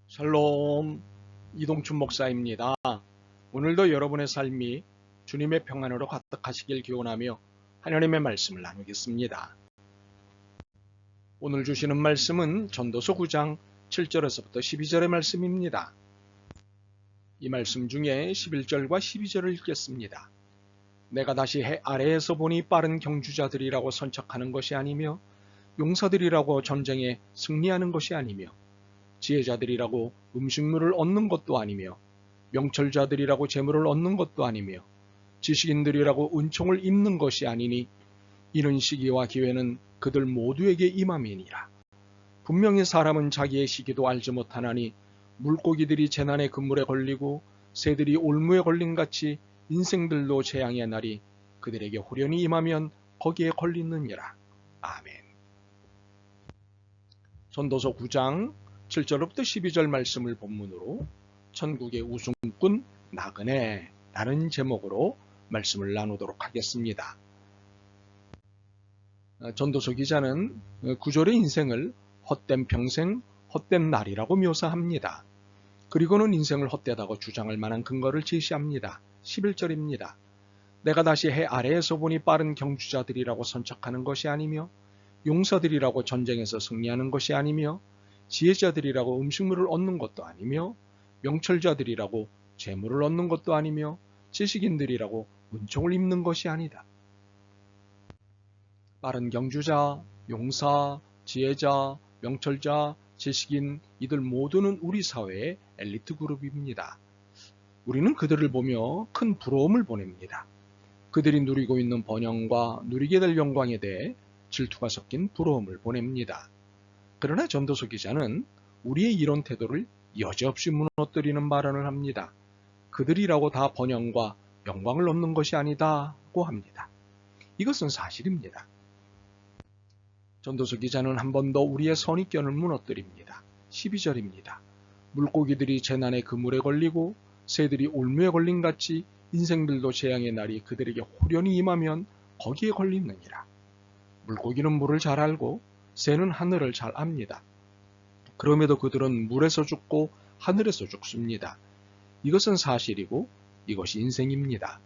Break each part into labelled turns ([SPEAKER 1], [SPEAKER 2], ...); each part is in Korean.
[SPEAKER 1] 샬롬, 이동춘 목사입니다. 오늘도 여러분의 삶이 주님의 평안으로 가득하시길 기원하며 하나님의 말씀을 나누겠습니다. 오늘 주시는 말씀은 전도서 9장 7절에서부터 12절의 말씀입니다. 이 말씀 중에 11절과 12절을 읽겠습니다. 내가 다시 해 아래에서 보니 빠른 경주자들이라고 선척하는 것이 아니며 용사들이라고 전쟁에 승리하는 것이 아니며 지혜자들이라고 음식물을 얻는 것도 아니며 명철자들이라고 재물을 얻는 것도 아니며 지식인들이라고 은총을 입는 것이 아니니 이런 시기와 기회는 그들 모두에게 임함이니라. 분명히 사람은 자기의 시기도 알지 못하나니 물고기들이 재난의 그물에 걸리고 새들이 올무에 걸린 같이 인생들도 재앙의 날이 그들에게 호련히 임하면 거기에 걸리느니라. 아멘. 전도서 9장 7절부터 12절 말씀을 본문으로 천국의 우승꾼 나그네 라는 제목으로 말씀을 나누도록 하겠습니다. 전도서 기자는 구절의 인생을 헛된 평생, 헛된 날이라고 묘사합니다. 그리고는 인생을 헛되다고 주장할 만한 근거를 제시합니다. 11절입니다. 내가 다시 해 아래에서 보니 빠른 경주자들이라고 선척하는 것이 아니며 용사들이라고 전쟁에서 승리하는 것이 아니며 지혜자들이라고 음식물을 얻는 것도 아니며 명철자들이라고 재물을 얻는 것도 아니며 지식인들이라고 은총을 입는 것이 아니다. 빠른 경주자, 용사, 지혜자, 명철자, 지식인 이들 모두는 우리 사회의 엘리트 그룹입니다. 우리는 그들을 보며 큰 부러움을 보냅니다. 그들이 누리고 있는 번영과 누리게 될 영광에 대해 질투가 섞인 부러움을 보냅니다. 그러나 전도서 기자는 우리의 이런 태도를 여지없이 무너뜨리는 발언을 합니다. 그들이라고 다 번영과 영광을 얻는 것이 아니다고 합니다. 이것은 사실입니다. 전도서 기자는 한 번 더 우리의 선입견을 무너뜨립니다. 12절입니다. 물고기들이 재난의 그물에 걸리고 새들이 올무에 걸린 같이 인생들도 재앙의 날이 그들에게 호련히 임하면 거기에 걸리느니라. 물고기는 물을 잘 알고 새는 하늘을 잘 압니다. 그럼에도 그들은 물에서 죽고 하늘에서 죽습니다. 이것은 사실이고 이것이 인생입니다.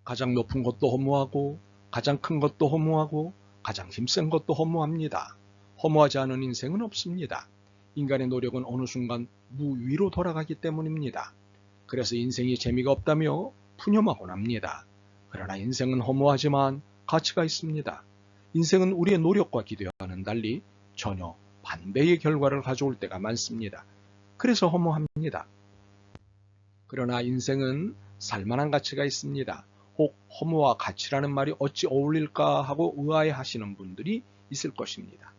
[SPEAKER 1] 가장 높은 것도 허무하고 가장 큰 것도 허무하고 가장 힘센 것도 허무합니다. 허무하지 않은 인생은 없습니다. 인간의 노력은 어느 순간 무위로 돌아가기 때문입니다. 그래서 인생이 재미가 없다며 푸념하곤 합니다. 그러나 인생은 허무하지만 가치가 있습니다. 인생은 우리의 노력과 기대와는 달리 전혀 반대의 결과를 가져올 때가 많습니다. 그래서 허무합니다. 그러나 인생은 살만한 가치가 있습니다. 혹 허무와 가치라는 말이 어찌 어울릴까 하고 의아해하시는 분들이 있을 것입니다.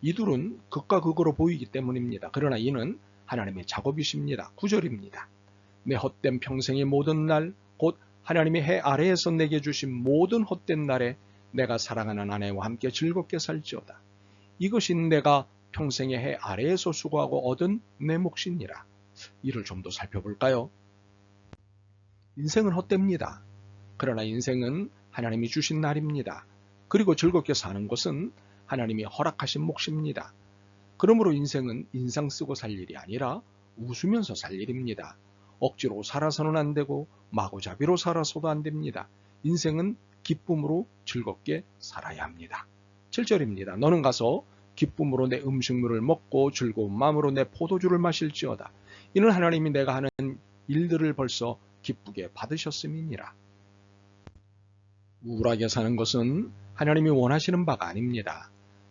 [SPEAKER 1] 이 둘은 극과 극으로 보이기 때문입니다. 그러나 이는 하나님의 작업이십니다. 9절입니다. 내 헛된 평생의 모든 날, 곧 하나님이 해 아래에서 내게 주신 모든 헛된 날에 내가 사랑하는 아내와 함께 즐겁게 살지어다. 이것이 내가 평생의 해 아래에서 수고하고 얻은 내 몫이니라. 이를 좀 더 살펴볼까요? 인생은 헛됩니다. 그러나 인생은 하나님이 주신 날입니다. 그리고 즐겁게 사는 것은 하나님이 허락하신 몫입니다. 그러므로 인생은 인상 쓰고 살 일이 아니라 웃으면서 살 일입니다. 억지로 살아서는 안 되고 마구잡이로 살아서도 안 됩니다. 인생은 기쁨으로 즐겁게 살아야 합니다. 7절입니다. 너는 가서 기쁨으로 내 음식물을 먹고 즐거운 마음으로 내 포도주를 마실지어다. 이는 하나님이 내가 하는 일들을 벌써 기쁘게 받으셨음이니라. 우울하게 사는 것은 하나님이 원하시는 바가 아닙니다.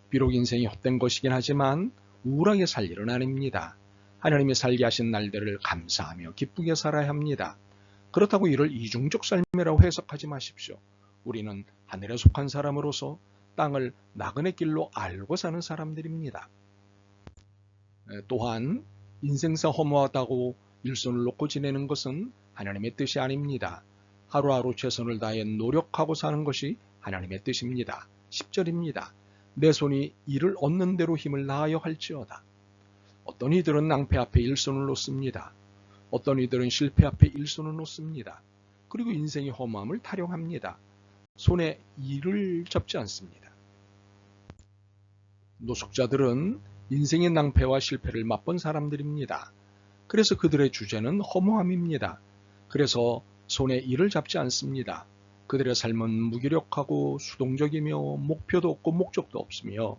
[SPEAKER 1] 비록 인생이 헛된 것이긴 하지만 우울하게 살 일은 아닙니다. 하나님이 살게 하신 날들을 감사하며 기쁘게 살아야 합니다. 그렇다고 이를 이중적 삶이라고 해석하지 마십시오. 우리는 하늘에 속한 사람으로서 땅을 나그네 길로 알고 사는 사람들입니다. 또한 인생사 허무하다고 일손을 놓고 지내는 것은 하나님의 뜻이 아닙니다. 하루하루 최선을 다해 노력하고 사는 것이 하나님의 뜻입니다. 10절입니다. 내 손이 이를 얻는 대로 힘을 다하여 할지어다. 어떤 이들은 낭패 앞에 일손을 놓습니다. 어떤 이들은 실패 앞에 일손을 놓습니다. 그리고 인생의 허무함을 타령합니다. 손에 이를 접지 않습니다. 노숙자들은 인생의 낭패와 실패를 맛본 사람들입니다. 그래서 그들의 주제는 허무함입니다. 그래서 손에 일을 잡지 않습니다. 그들의 삶은 무기력하고 수동적이며 목표도 없고 목적도 없으며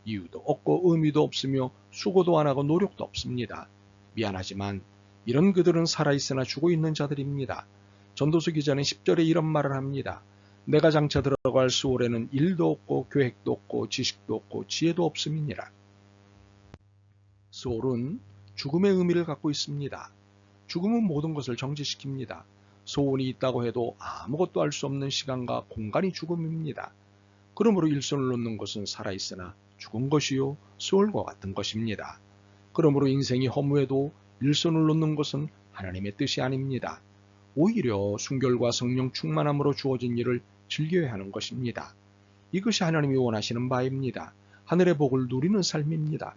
[SPEAKER 1] 이유도 없고 의미도 없으며 수고도 안 하고 노력도 없습니다. 미안하지만 이런 그들은 살아있으나 죽어있는 자들입니다. 전도서 기자는 10절에 이런 말을 합니다. 내가 장차 들어갈 수월에는 일도 없고 계획도 없고 지식도 없고 지혜도 없음이니라. 소울은 죽음의 의미를 갖고 있습니다. 죽음은 모든 것을 정지시킵니다. 소원이 있다고 해도 아무것도 알 수 없는 시간과 공간이 죽음입니다. 그러므로 일손을 놓는 것은 살아있으나 죽은 것이요 소울과 같은 것입니다. 그러므로 인생이 허무해도 일손을 놓는 것은 하나님의 뜻이 아닙니다. 오히려 순결과 성령 충만함으로 주어진 일을 즐겨야 하는 것입니다. 이것이 하나님이 원하시는 바입니다. 하늘의 복을 누리는 삶입니다.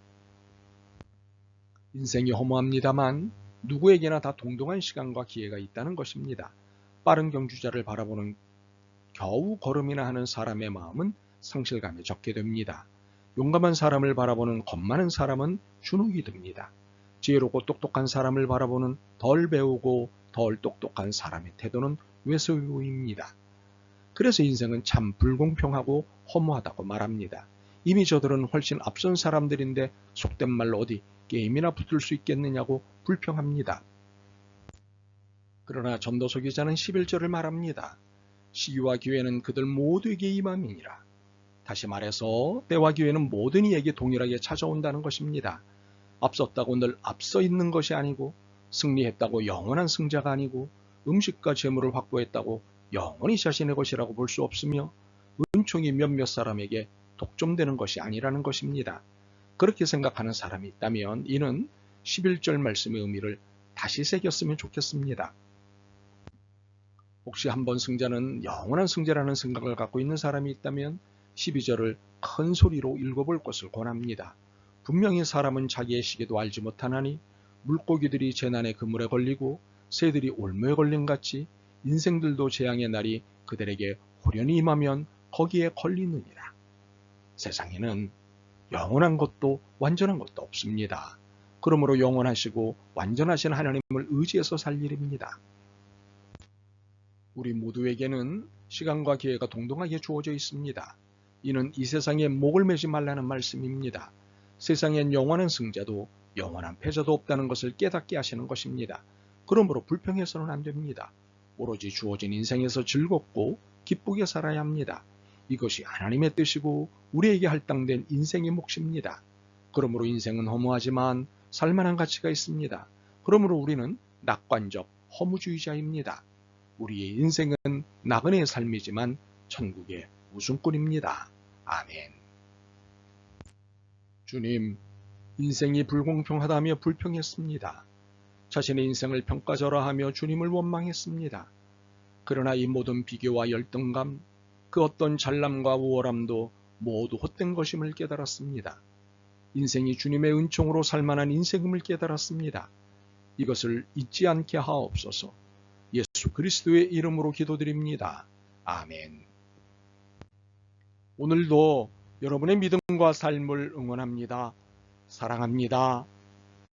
[SPEAKER 1] 인생이 허무합니다만 누구에게나 다 동등한 시간과 기회가 있다는 것입니다. 빠른 경주자를 바라보는 겨우 걸음이나 하는 사람의 마음은 상실감에 젖게 됩니다. 용감한 사람을 바라보는 겁 많은 사람은 주눅이 듭니다. 지혜롭고 똑똑한 사람을 바라보는 덜 배우고 덜 똑똑한 사람의 태도는 외소유입니다. 그래서 인생은 참 불공평하고 허무하다고 말합니다. 이미 저들은 훨씬 앞선 사람들인데 속된 말로 어디 게임이나 붙을 수 있겠느냐고 불평합니다. 그러나 전도서 기자는 11절을 말합니다. 시기와 기회는 그들 모두에게 임함이니라. 다시 말해서 때와 기회는 모든 이에게 동일하게 찾아온다는 것입니다. 앞섰다고 늘 앞서 있는 것이 아니고 승리했다고 영원한 승자가 아니고 음식과 재물을 확보했다고 영원히 자신의 것이라고 볼 수 없으며 은총이 몇몇 사람에게 독점되는 것이 아니라는 것입니다. 그렇게 생각하는 사람이 있다면 이는 11절 말씀의 의미를 다시 새겼으면 좋겠습니다. 혹시 한번 승자는 영원한 승자라는 생각을 갖고 있는 사람이 있다면 12절을 큰 소리로 읽어볼 것을 권합니다. 분명히 사람은 자기의 시기도 알지 못하나니 물고기들이 재난의 그물에 걸리고 새들이 올무에 걸린 같이 인생들도 재앙의 날이 그들에게 호련히 임하면 거기에 걸리느니라. 세상에는 영원한 것도 완전한 것도 없습니다. 그러므로 영원하시고 완전하신 하나님을 의지해서 살 일입니다. 우리 모두에게는 시간과 기회가 동등하게 주어져 있습니다. 이는 이 세상에 목을 매지 말라는 말씀입니다. 세상엔 영원한 승자도 영원한 패자도 없다는 것을 깨닫게 하시는 것입니다. 그러므로 불평해서는 안 됩니다. 오로지 주어진 인생에서 즐겁고 기쁘게 살아야 합니다. 이것이 하나님의 뜻이고 우리에게 할당된 인생의 몫입니다. 그러므로 인생은 허무하지만 살만한 가치가 있습니다. 그러므로 우리는 낙관적 허무주의자입니다. 우리의 인생은 나그네의 삶이지만 천국의 웃음꾼입니다. 아멘. 주님, 인생이 불공평하다며 불평했습니다. 자신의 인생을 평가절하하며 주님을 원망했습니다. 그러나 이 모든 비교와 열등감, 그 어떤 잘남과 우월함도 모두 헛된 것임을 깨달았습니다. 인생이 주님의 은총으로 살만한 인생임을 깨달았습니다. 이것을 잊지 않게 하옵소서. 예수 그리스도의 이름으로 기도드립니다. 아멘. 오늘도 여러분의 믿음과 삶을 응원합니다. 사랑합니다.